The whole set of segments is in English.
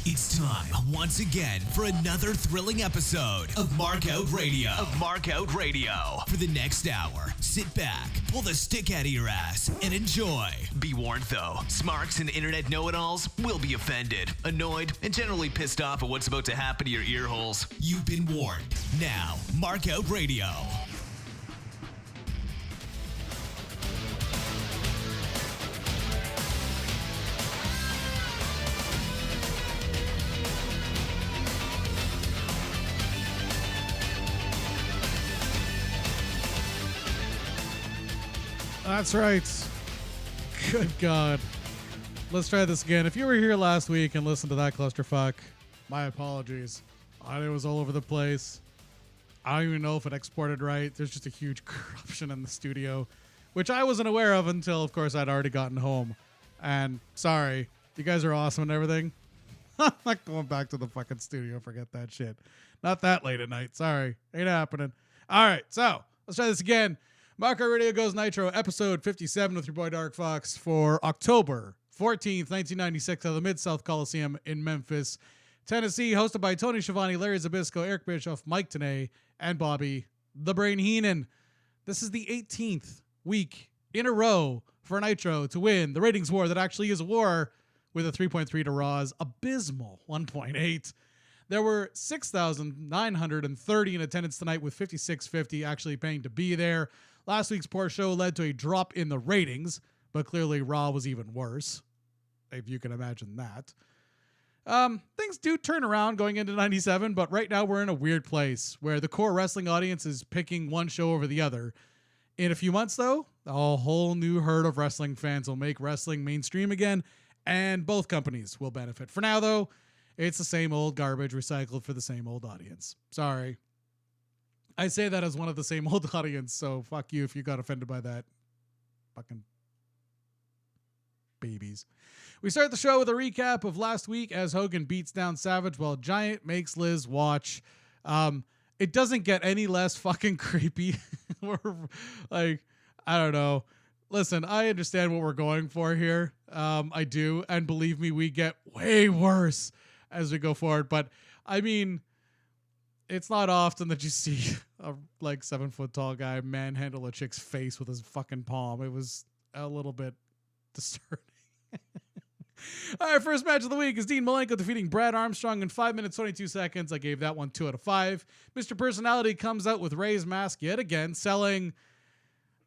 It's time once again for another thrilling episode of Markout Radio. For the next hour, sit back, pull the stick out of your ass, and enjoy. Be warned though, smarks and internet know-it-alls will be offended, annoyed, and generally pissed off at what's about to happen to your ear holes. You've been warned. Now, Markout Radio. That's right. Good God. Let's try this again. If you were here last week and listened to that clusterfuck, my apologies. Audio was all over the place. I don't even know if it exported right. There's just a huge corruption in the studio, which I wasn't aware of until, of course, I'd already gotten home. And sorry, you guys are awesome and everything. I'm not going back to the fucking studio. Forget that shit. Not that late at night. Sorry. Ain't happening. All right, so let's try this again. Markout Radio Goes Nitro, episode 57 with your boy Dark Fox for October 14th, 1996 at the Mid-South Coliseum in Memphis, Tennessee, hosted by Tony Schiavone, Larry Zbyszko, Eric Bischoff, Mike Tenay, and Bobby the Brain Heenan. This is the 18th week in a row for Nitro to win the ratings war that actually is a war, with a 3.3 to Raw's abysmal 1.8. There were 6,930 in attendance tonight, with 5,650 actually paying to be there. Last week's poor show led to a drop in the ratings, but clearly Raw was even worse, if you can imagine that. Things do turn around going into 97, but right now we're in a weird place where the core wrestling audience is picking one show over the other. In a few months, though, a whole new herd of wrestling fans will make wrestling mainstream again, and both companies will benefit. For now, though, it's the same old garbage recycled for the same old audience. Sorry. I say that as one of the same old audience, so fuck you if you got offended by that. Fucking babies. We start the show with a recap of last week as Hogan beats down Savage while Giant makes Liz watch. It doesn't get any less fucking creepy. We're like, I don't know. Listen, I understand what we're going for here. I do. And believe me, we get way worse as we go forward. But I mean, it's not often that you see a 7 foot tall guy manhandle a chick's face with his fucking palm. It was a little bit disturbing. All right, first match of the week is Dean Malenko defeating Brad Armstrong in 5 minutes, 22 seconds. I gave that one 2 out of 5. Mr. Personality comes out with Ray's mask yet again, selling,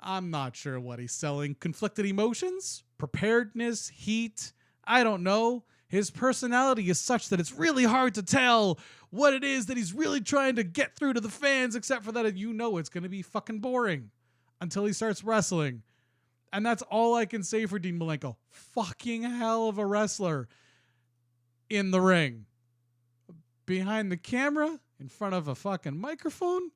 I'm not sure what he's selling. Conflicted emotions, preparedness, heat. I don't know. His personality is such that it's really hard to tell what it is that he's really trying to get through to the fans, except for that it's going to be fucking boring until he starts wrestling. And that's all I can say for Dean Malenko. Fucking hell of a wrestler in the ring. Behind the camera, in front of a fucking microphone,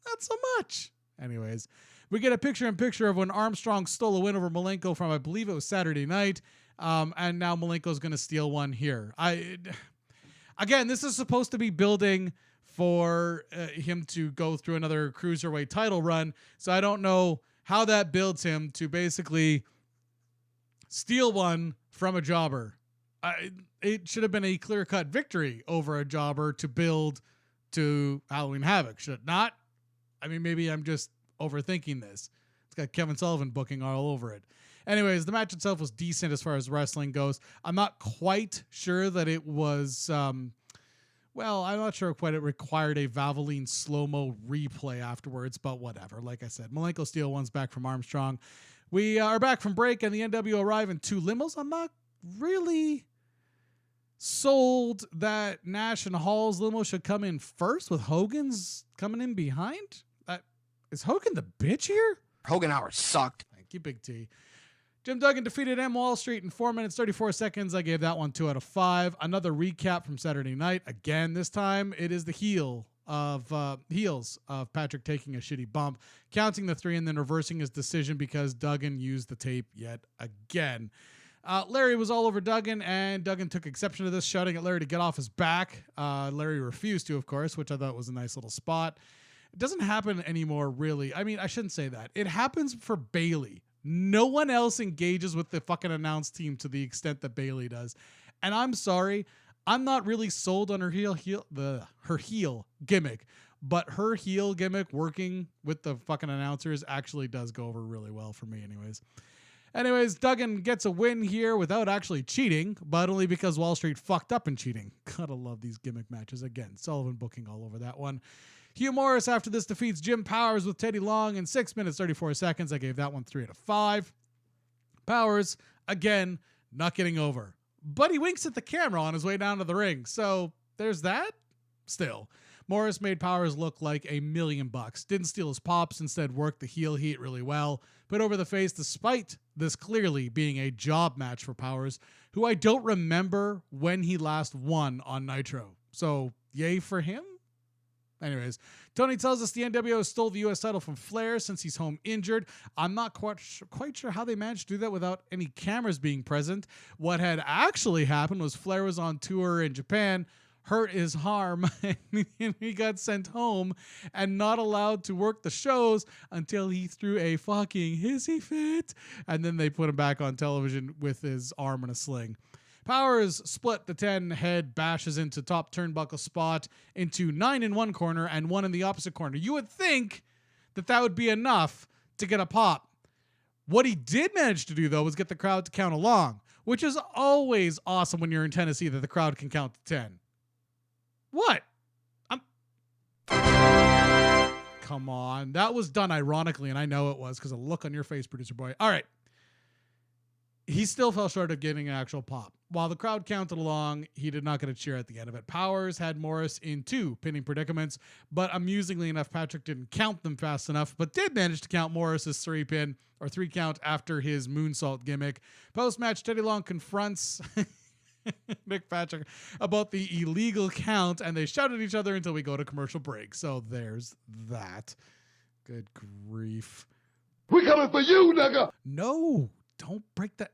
not so much. Anyways, we get a picture-in-picture of when Armstrong stole a win over Malenko from, I believe it was Saturday night. And now Malenko's going to steal one here. Again, this is supposed to be building for him to go through another cruiserweight title run. So I don't know how that builds him to basically steal one from a jobber. It should have been a clear-cut victory over a jobber to build to Halloween Havoc, should it not? I mean, maybe I'm just overthinking this. It's got Kevin Sullivan booking all over it. Anyways, the match itself was decent as far as wrestling goes. I'm not quite sure that it was, I'm not sure quite it required a Valvoline slow-mo replay afterwards, but whatever. Like I said, Malenko steal one's back from Armstrong. We are back from break, and the NWO arrive in 2 limos. I'm not really sold that Nash and Hall's limo should come in first with Hogan's coming in behind. Is Hogan the bitch here? Hogan hour sucked. Thank you, Big T. Jim Duggan defeated Wallstreet in 4 minutes, 34 seconds. I gave that one 2 out of 5. Another recap from Saturday night. Again, this time it is the heels of Patrick taking a shitty bump, counting the 3 and then reversing his decision because Duggan used the tape yet again. Larry was all over Duggan, and Duggan took exception to this, shouting at Larry to get off his back. Larry refused to, of course, which I thought was a nice little spot. It doesn't happen anymore, really. I mean, I shouldn't say that. It happens for Bayley. No one else engages with the fucking announce team to the extent that Bayley does. And I'm sorry, I'm not really sold on her heel gimmick, but her heel gimmick working with the fucking announcers actually does go over really well for me Anyways, Duggan gets a win here without actually cheating, but only because Wallstreet fucked up in cheating. Gotta love these gimmick matches. Again, Sullivan booking all over that one. Hugh Morrus after this defeats Jim Powers with Teddy Long in 6 minutes 34 seconds. I gave that one 3 out of 5. Powers, again, not getting over. But he winks at the camera on his way down to the ring. So there's that. Still, Morrus made Powers look like $1 million. Didn't steal his pops, instead worked the heel heat really well. Put over the face despite this clearly being a job match for Powers, who I don't remember when he last won on Nitro. So yay for him. Anyways, Tony tells us the NWO stole the U.S. title from Flair since he's home injured. I'm not quite sure how they managed to do that without any cameras being present. What had actually happened was Flair was on tour in Japan, hurt his arm, and he got sent home and not allowed to work the shows until he threw a fucking hissy fit. And then they put him back on television with his arm in a sling. Powers split the 10 head, bashes into top turnbuckle spot into 9 in one corner and 1 in the opposite corner. You would think that would be enough to get a pop. What he did manage to do, though, was get the crowd to count along, which is always awesome when you're in Tennessee that the crowd can count to 10. What? Come on. That was done ironically, and I know it was because of the look on your face, producer boy. All right. He still fell short of getting an actual pop. While the crowd counted along, he did not get a cheer at the end of it. Powers had Morrus in 2 pinning predicaments, but amusingly enough, Patrick didn't count them fast enough, but did manage to count Morris's 3 count after his moonsault gimmick. Post-match, Teddy Long confronts Nick Patrick about the illegal count, and they shout at each other until we go to commercial break. So there's that. Good grief. We coming for you, nigga! No, don't break that.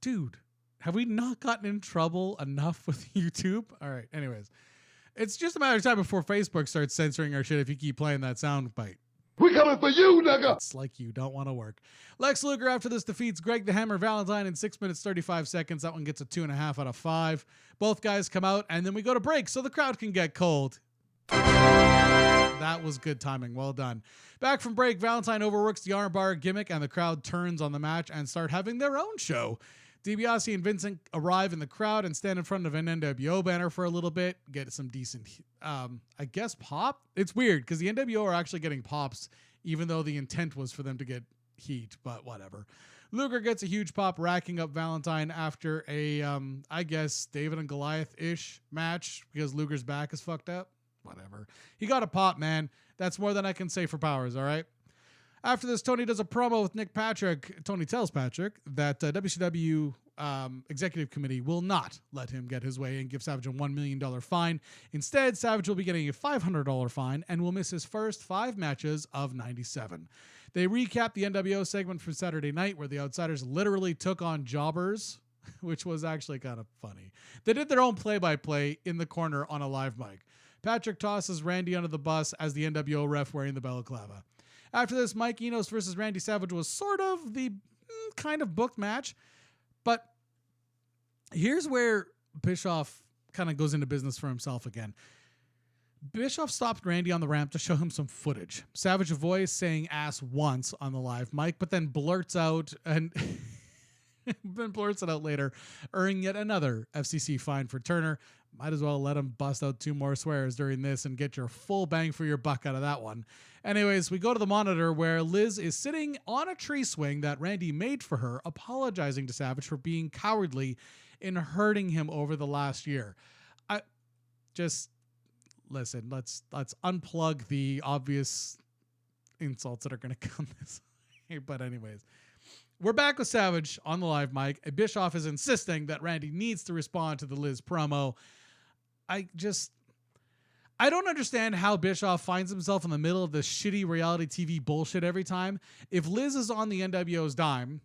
Dude, have we not gotten in trouble enough with YouTube? All right, anyways. It's just a matter of time before Facebook starts censoring our shit if you keep playing that sound bite. We coming for you, nigga! It's like you don't want to work. Lex Luger after this defeats Greg the Hammer Valentine in 6 minutes 35 seconds. That one gets a 2.5 out of 5. Both guys come out and then we go to break so the crowd can get cold. That was good timing. Well done. Back from break, Valentine overworks the armbar gimmick and the crowd turns on the match and start having their own show. DiBiase and Vincent arrive in the crowd and stand in front of an NWO banner for a little bit, get some decent, I guess, pop. It's weird because the NWO are actually getting pops, even though the intent was for them to get heat, but whatever. Luger gets a huge pop, racking up Valentine after a, I guess, David and Goliath-ish match because Luger's back is fucked up. Whatever. He got a pop, man. That's more than I can say for Powers, all right? After this, Tony does a promo with Nick Patrick. Tony tells Patrick that WCW Executive Committee will not let him get his way and give Savage a $1 million fine. Instead, Savage will be getting a $500 fine and will miss his first 5 matches of 97. They recap the NWO segment from Saturday night where the Outsiders literally took on jobbers, which was actually kind of funny. They did their own play-by-play in the corner on a live mic. Patrick tosses Randy under the bus as the NWO ref wearing the balaclava. After this, Mike Enos versus Randy Savage was sort of the kind of booked match, but here's where Bischoff kind of goes into business for himself again. Bischoff stopped Randy on the ramp to show him some footage. Savage avoids saying ass once on the live mic, but then blurts out and then blurts it out later, earning yet another FCC fine for Turner. Might as well let him bust out 2 more swears during this and get your full bang for your buck out of that one. Anyways, we go to the monitor where Liz is sitting on a tree swing that Randy made for her, apologizing to Savage for being cowardly in hurting him over the last year. I just listen, let's unplug the obvious insults that are going to come this way. But anyways, we're back with Savage on the live mic. Bischoff is insisting that Randy needs to respond to the Liz promo. I don't understand how Bischoff finds himself in the middle of this shitty reality TV bullshit every time. If Liz is on the NWO's dime,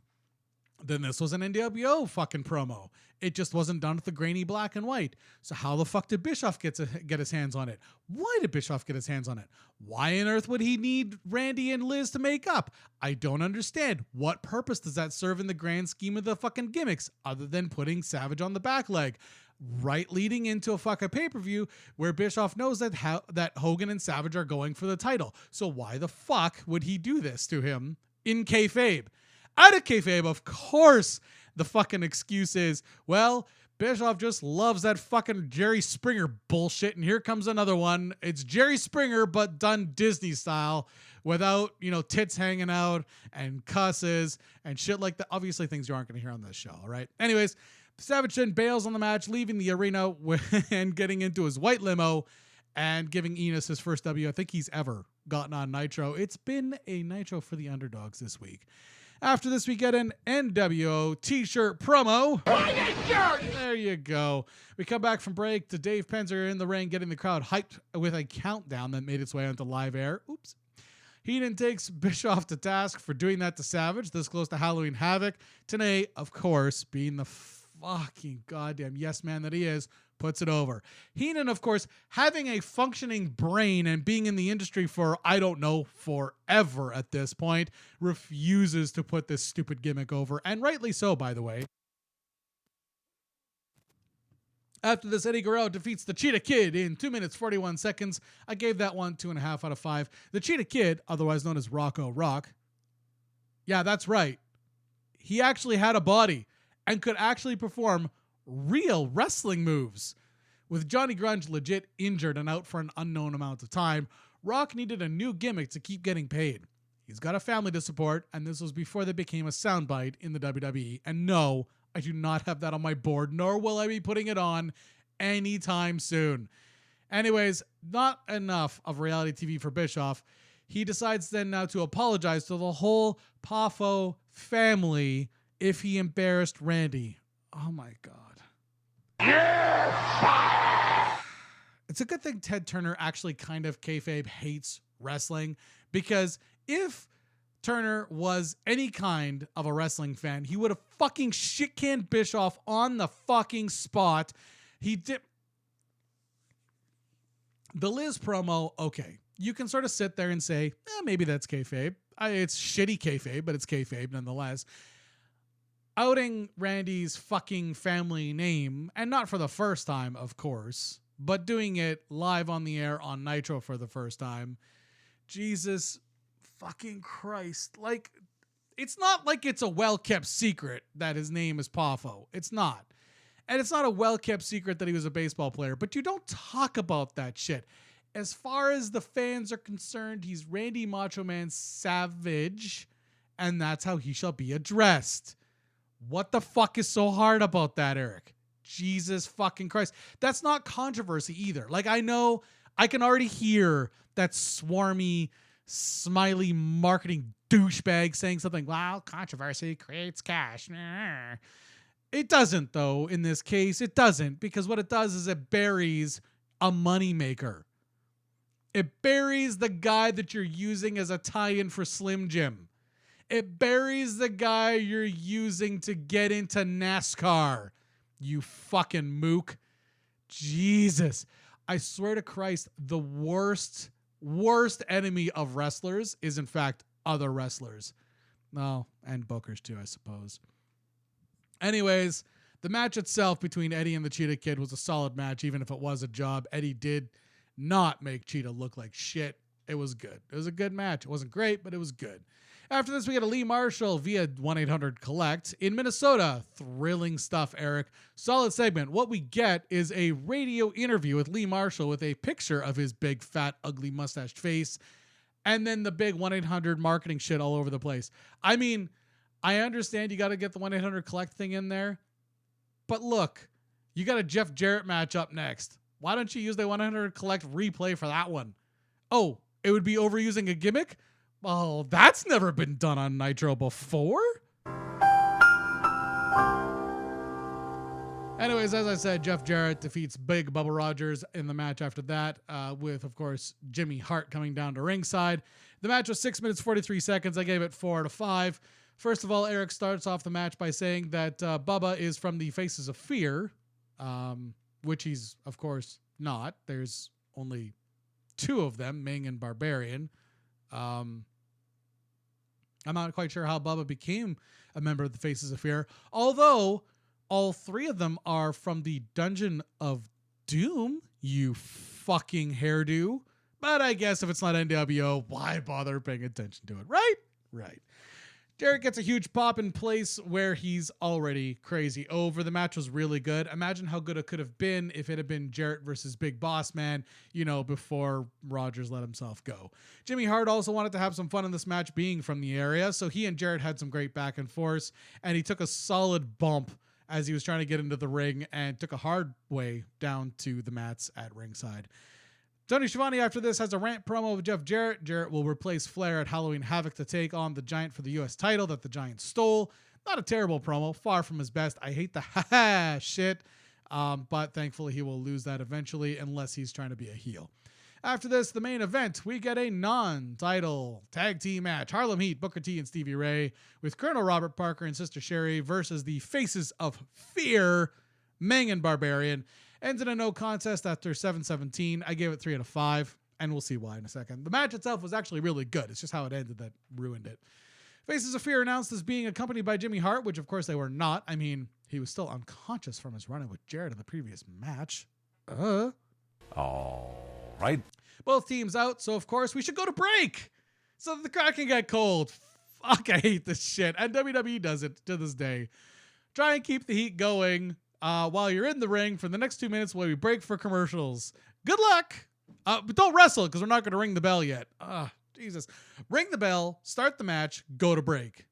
then this was an NWO fucking promo. It just wasn't done with the grainy black and white. So how the fuck did Bischoff get his hands on it? Why did Bischoff get his hands on it? Why on earth would he need Randy and Liz to make up? I don't understand. What purpose does that serve in the grand scheme of the fucking gimmicks other than putting Savage on the back leg? right leading into a fucking pay-per-view where Bischoff knows that Hogan and Savage are going for the title. So why the fuck would he do this to him in kayfabe? Out of kayfabe, of course, the fucking excuse is, well, Bischoff just loves that fucking Jerry Springer bullshit, and here comes another one. It's Jerry Springer, but done Disney style, without, tits hanging out and cusses and shit like that. Obviously, things you aren't going to hear on this show, all right? Anyways, Savage then bails on the match, leaving the arena and getting into his white limo and giving Enos his first W I think he's ever gotten on Nitro. It's been a Nitro for the underdogs this week. After this, we get an NWO t-shirt promo. There you go. We come back from break to Dave Penzer in the ring, getting the crowd hyped with a countdown that made its way onto live air. Oops. Heenan takes Bischoff to task for doing that to Savage this close to Halloween Havoc. Tenay, of course, being the fucking goddamn yes man that he is, puts it over. Heenan, of course, having a functioning brain and being in the industry for, I don't know, forever at this point, refuses to put this stupid gimmick over, and rightly so, by the way. After this, Eddie Guerrero defeats the Cheetah Kid in 2 minutes, 41 seconds. I gave that one 2.5 out of 5. The Cheetah Kid, otherwise known as Rocco Rock. Yeah, that's right. He actually had a body and could actually perform real wrestling moves. With Johnny Grunge legit injured and out for an unknown amount of time, Rock needed a new gimmick to keep getting paid. He's got a family to support, and this was before they became a soundbite in the WWE. And no, I do not have that on my board, nor will I be putting it on anytime soon. Anyways, not enough of reality TV for Bischoff. He decides then now to apologize to the whole Poffo family if he embarrassed Randy. Oh my God. It's a good thing Ted Turner actually kind of kayfabe hates wrestling, because if Turner was any kind of a wrestling fan, he would have fucking shit-canned Bischoff on the fucking spot. He did. The Liz promo, okay. You can sort of sit there and say, maybe that's kayfabe. It's shitty kayfabe, but it's kayfabe nonetheless. Outing Randy's fucking family name, and not for the first time, of course, but doing it live on the air on Nitro for the first time. Jesus fucking Christ. Like, it's not like it's a well-kept secret that his name is Poffo. It's not. And it's not a well-kept secret that he was a baseball player, but you don't talk about that shit. As far as the fans are concerned, he's Randy Macho Man Savage, and that's how he shall be addressed. What the fuck is so hard about that, Eric? Jesus fucking Christ. That's not controversy either. Like, I know I can already hear that swarmy, smiley marketing douchebag saying something, well, controversy creates cash. It doesn't, though, in this case. It doesn't, because what it does is it buries a moneymaker. It buries the guy that you're using as a tie-in for Slim Jim. It buries the guy you're using to get into NASCAR. You fucking mook. Jesus. I swear to Christ, the worst enemy of wrestlers is, in fact, other wrestlers. No, and bookers too, I suppose. Anyways, the match itself between Eddie and the Cheetah Kid was a solid match, even if it was a job. Eddie did not make Cheetah look like shit. It was good. It was a good match. It wasn't great, but it was good. After this, we get a Lee Marshall via 1-800-COLLECT in Minnesota. Thrilling stuff, Eric. Solid segment. What we get is a radio interview with Lee Marshall with a picture of his big, fat, ugly, mustached face, and then the big 1-800 marketing shit all over the place. I mean, I understand you got to get the 1-800-COLLECT thing in there, but look, you got a Jeff Jarrett match up next. Why don't you use the 1-800-COLLECT replay for that one? Oh, it would be overusing a gimmick? Well, that's never been done on Nitro before. Anyways, as I said, Jeff Jarrett defeats Big Bubba Rogers in the match after that, with, of course, Jimmy Hart coming down to ringside. The match was 6 minutes, 43 seconds. I gave it 4 out of 5. First of all, Eric starts off the match by saying that Bubba is from the Faces of Fear, which he's, of course, not. There's only 2 of them, Ming and Barbarian. I'm not quite sure how Bubba became a member of the Faces of Fear, although all three of them are from the Dungeon of Doom, you fucking hairdo. But I guess if it's not NWO, why bother paying attention to it, right? Right. Jarrett gets a huge pop in place where he's already crazy over. The match was really good. Imagine how good it could have been if it had been Jarrett versus Big Boss Man, before Rogers let himself go. Jimmy Hart also wanted to have some fun in this match being from the area, so he and Jarrett had some great back and forth, and he took a solid bump as he was trying to get into the ring and took a hard way down to the mats at ringside. Tony Schiavone after this has a rant promo with Jeff Jarrett. Jarrett will replace Flair at Halloween Havoc to take on the Giant for the U.S. title that the Giant stole. Not a terrible promo, far from his best. I hate the ha-ha shit, but thankfully he will lose that eventually unless he's trying to be a heel. After this, the main event, we get a non-title tag team match. Harlem Heat, Booker T and Stevie Ray with Colonel Robert Parker and Sister Sherry versus the Faces of Fear, Meng and Barbarian. Ends in a no contest after 7:17. I gave it 3 out of 5, and we'll see why in a second. The match itself was actually really good. It's just how it ended that ruined it. Faces of Fear announced as being accompanied by Jimmy Hart, which of course they were not. I mean, he was still unconscious from his run-in with Jarrett in the previous match. All right. Both teams out, so of course we should go to break so that the crowd can get cold. Fuck, I hate this shit. And WWE does it to this day. Try and keep the heat going while you're in the ring for the next 2 minutes while we break for commercials. Good luck. But don't wrestle because we're not going to ring the bell yet. Jesus. Ring the bell, start the match, go to break.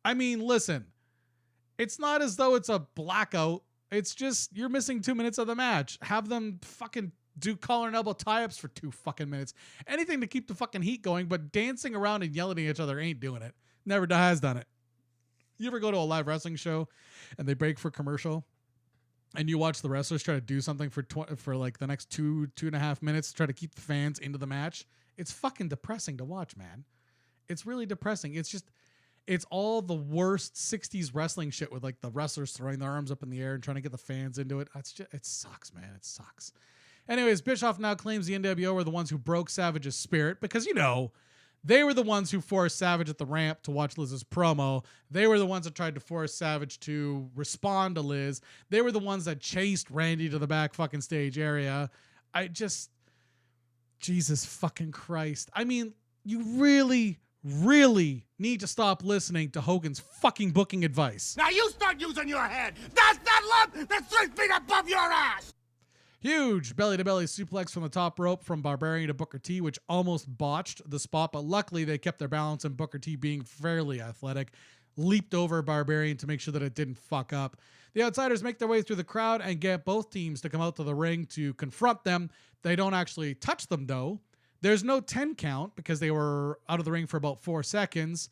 I mean, listen. It's not as though it's a blackout. It's just you're missing 2 minutes of the match. Have them fucking do collar and elbow tie-ups for 2 fucking minutes. Anything to keep the fucking heat going, but dancing around and yelling at each other ain't doing it. Never has done it. You ever go to a live wrestling show and they break for commercial and you watch the wrestlers try to do something for like the next 2.5 minutes to try to keep the fans into the match? It's fucking depressing to watch, man. It's really depressing. It's all the worst 60s wrestling shit with like the wrestlers throwing their arms up in the air and trying to get the fans into it. It sucks, man. It sucks. Anyways, Bischoff now claims the NWO were the ones who broke Savage's spirit because, they were the ones who forced Savage at the ramp to watch Liz's promo. They were the ones that tried to force Savage to respond to Liz. They were the ones that chased Randy to the back fucking stage area. Jesus fucking Christ. I mean, you really, really need to stop listening to Hogan's fucking booking advice. Now you start using your head. That's that lump that's 3 feet above your ass. Huge belly-to-belly suplex from the top rope from Barbarian to Booker T, which almost botched the spot, but luckily they kept their balance, and Booker T, being fairly athletic, leaped over Barbarian to make sure that it didn't fuck up. The Outsiders make their way through the crowd and get both teams to come out to the ring to confront them. They don't actually touch them, though. There's no 10 count because they were out of the ring for about 4 seconds.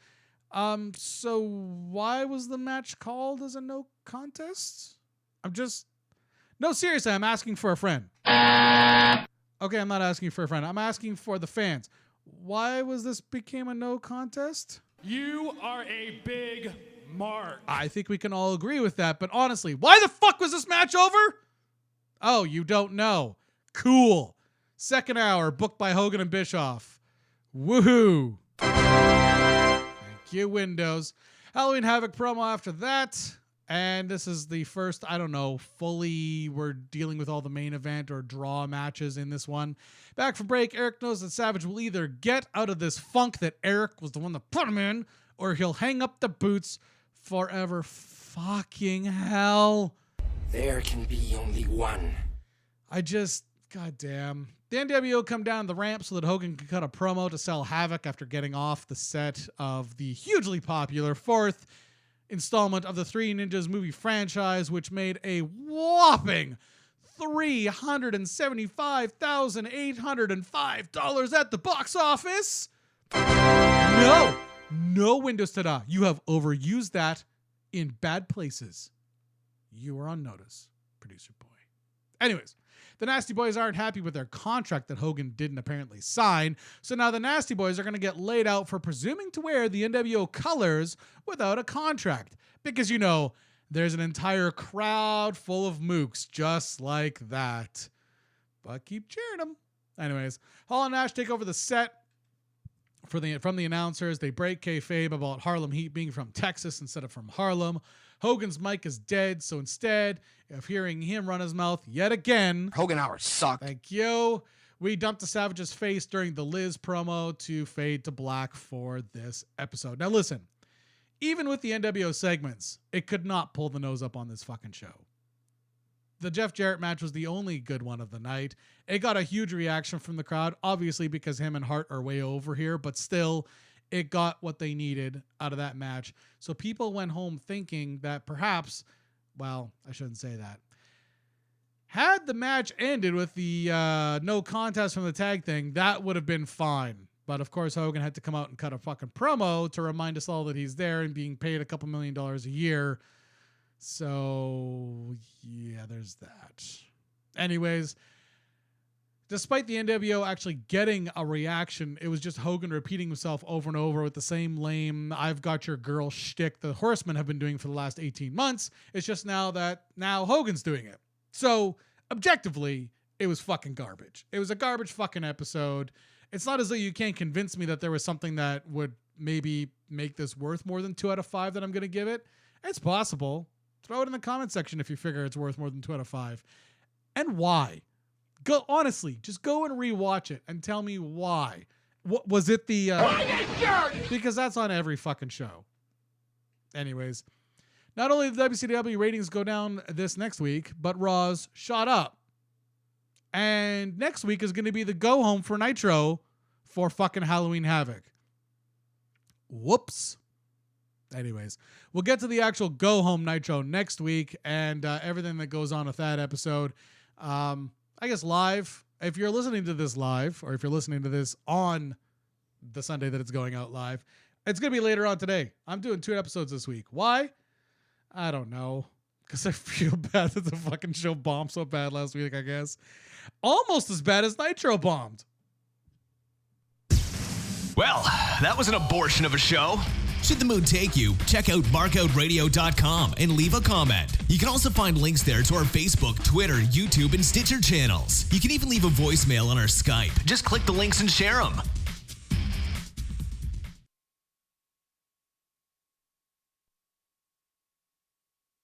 So why was the match called as a no contest? No, seriously, I'm asking for a friend. Okay, I'm not asking for a friend. I'm asking for the fans. Why was this became a no contest? You are a big mark. I think we can all agree with that, but honestly, why the fuck was this match over? Oh, you don't know. Cool. Second hour, booked by Hogan and Bischoff. Woohoo. Thank you, Windows. Halloween Havoc promo after that. And this is the first, fully we're dealing with all the main event or draw matches in this one. Back from break, Eric knows that Savage will either get out of this funk that Eric was the one that put him in, or he'll hang up the boots forever. Fucking hell. There can be only one. Goddamn. The NWO come down the ramp so that Hogan can cut a promo to sell Havoc after getting off the set of the hugely popular 4th installment of the Three Ninjas movie franchise, which made a whopping $375,805 at the box office. No, Windows Tada. You have overused that in bad places. You are on notice, producer boy. Anyways, the Nasty Boys aren't happy with their contract that Hogan didn't apparently sign, so now the Nasty Boys are going to get laid out for presuming to wear the NWO colors without a contract. Because, there's an entire crowd full of mooks just like that. But keep cheering them. Anyways, Hall and Nash take over the set from the announcers. They break kayfabe about Harlem Heat being from Texas instead of from Harlem. Hogan's mic is dead, so instead of hearing him run his mouth yet again, Hogan hours suck. thank you, we dumped the Savage's face during the Liz promo to fade to black for this episode. Now listen, even with the NWO segments, it could not pull the nose up on this fucking show. The Jeff Jarrett match was the only good one of the night. It got a huge reaction from the crowd, obviously because him and Hart are way over here, but still, it got what they needed out of that match. So people went home thinking that perhaps, well, I shouldn't say that. Had the match ended with the no contest from the tag thing, that would have been fine. But of course, Hogan had to come out and cut a fucking promo to remind us all that he's there and being paid $2 million a year. So, yeah, there's that. Anyways, despite the NWO actually getting a reaction, it was just Hogan repeating himself over and over with the same lame, I've got your girl shtick the Horsemen have been doing for the last 18 months. It's just now Hogan's doing it. So, objectively, it was fucking garbage. It was a garbage fucking episode. It's not as though you can't convince me that there was something that would maybe make this worth more than 2 out of 5 that I'm going to give it. It's possible. Throw it in the comment section if you figure it's worth more than 2 out of 5. And why? Honestly, just go and rewatch it and tell me why. What was it because that's on every fucking show. Anyways, not only did WCW ratings go down this next week, but Raw's shot up. And next week is going to be the go home for Nitro for fucking Halloween Havoc. Whoops. Anyways, we'll get to the actual go home Nitro next week and everything that goes on with that episode. I guess live. If you're listening to this live, or if you're listening to this on the Sunday that it's going out live, it's going to be later on today. I'm doing 2 episodes this week. Why? I don't know. Because I feel bad that the fucking show bombed so bad last week, I guess. Almost as bad as Nitro bombed. Well, that was an abortion of a show. Should the mood take you, check out markoutradio.com and leave a comment. You can also find links there to our Facebook, Twitter, YouTube, and Stitcher channels. You can even leave a voicemail on our Skype. Just click the links and share them.